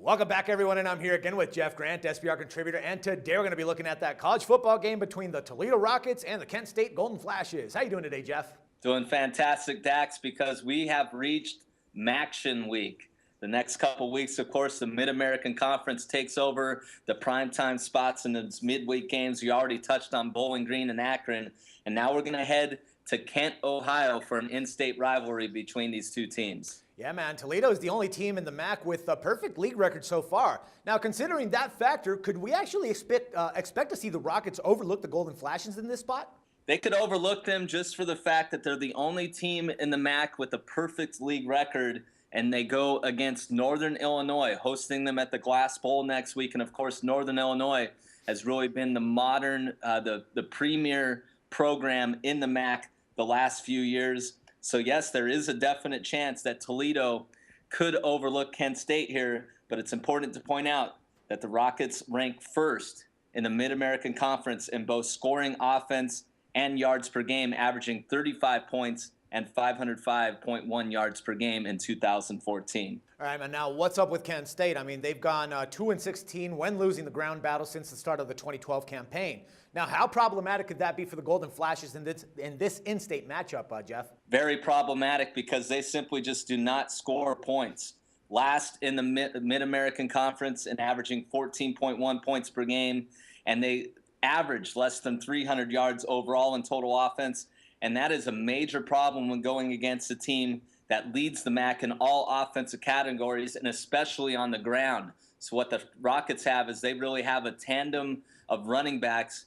Welcome back, everyone, and I'm here again with Jeff Grant, SBR contributor, and today we're going to be looking at that college football game between the Toledo Rockets and the Kent State Golden Flashes. How you doing today, Jeff? Doing fantastic, Dax, because we have reached Maction Week. The next couple weeks, of course, the Mid-American Conference takes over the primetime spots in the midweek games. You already touched on Bowling Green and Akron, and now we're going to head to Kent, Ohio for an in-state rivalry between these two teams. Yeah, man, Toledo is the only team in the MAC with a perfect league record so far. Now, considering that factor, could we actually expect to see the Rockets overlook the Golden Flashes in this spot? They could overlook them just for the fact that they're the only team in the MAC with a perfect league record, and they go against Northern Illinois, hosting them at the Glass Bowl next week. And, of course, Northern Illinois has really been the modern, the premier program in the MAC the last few years. So, yes, there is a definite chance that Toledo could overlook Kent State here, but it's important to point out that the Rockets rank first in the Mid-American Conference in both scoring offense and yards per game, averaging 35 points and 505.1 yards per game in 2014. All right, man, now what's up with Kent State? I mean, they've gone 2-16 when losing the ground battle since the start of the 2012 campaign. Now, how problematic could that be for the Golden Flashes in this in-state matchup, Jeff? Very problematic because they simply just do not score points. Last in the Mid-American Conference and averaging 14.1 points per game, and they average less than 300 yards overall in total offense. And that is a major problem when going against a team that leads the MAC in all offensive categories, and especially on the ground. So what the Rockets have is they really have a tandem of running backs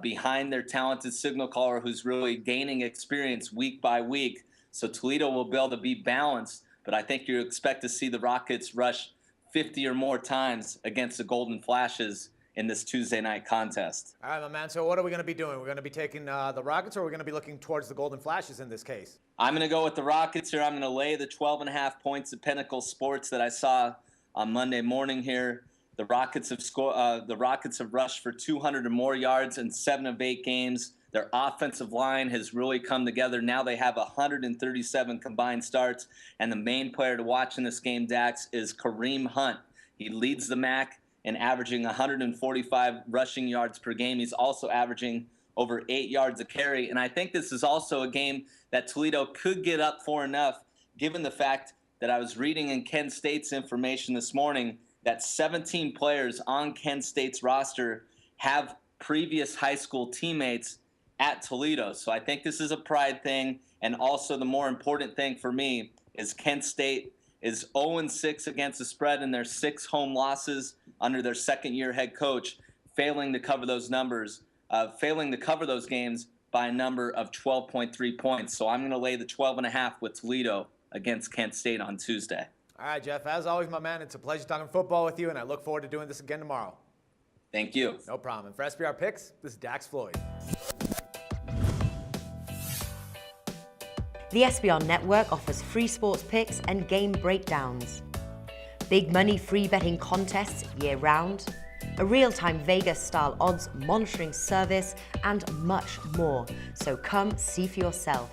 behind their talented signal caller who's really gaining experience week by week. So Toledo will be able to be balanced, but I think you expect to see the Rockets rush 50 or more times against the Golden Flashes in this Tuesday night contest. All right, my man, so what are we going to be doing? We're going to be taking the Rockets, or we're going to be looking towards the Golden Flashes in this case? I'm going to go with the Rockets here. I'm going to lay the 12.5 points at Pinnacle Sports that I saw on Monday morning here. The Rockets have rushed for 200 or more yards in 7 of 8 games. Their offensive line has really come together. Now they have 137 combined starts, and the main player to watch in this game, Dax, is Kareem Hunt. He leads the MAC and averaging 145 rushing yards per game. He's also averaging over 8 yards a carry. And I think this is also a game that Toledo could get up for enough, given the fact that I was reading in Kent State's information this morning that 17 players on Kent State's roster have previous high school teammates at Toledo. So I think this is a pride thing. And also the more important thing for me is Kent State is 0-6 against the spread in their 6 home losses under their second-year head coach, failing to cover those games by a number of 12.3 points. So I'm going to lay the 12.5 with Toledo against Kent State on Tuesday. All right, Jeff, as always, my man, it's a pleasure talking football with you, and I look forward to doing this again tomorrow. Thank you. No problem. And for SBR Picks, this is Dax Floyd. The SBR Network offers free sports picks and game breakdowns, big money free betting contests year-round, a real-time Vegas-style odds monitoring service, and much more. So come see for yourself.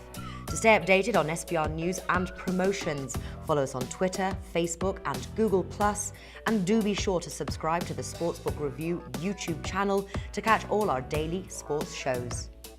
To stay updated on SBR news and promotions, follow us on Twitter, Facebook, and Google+, and do be sure to subscribe to the Sportsbook Review YouTube channel to catch all our daily sports shows.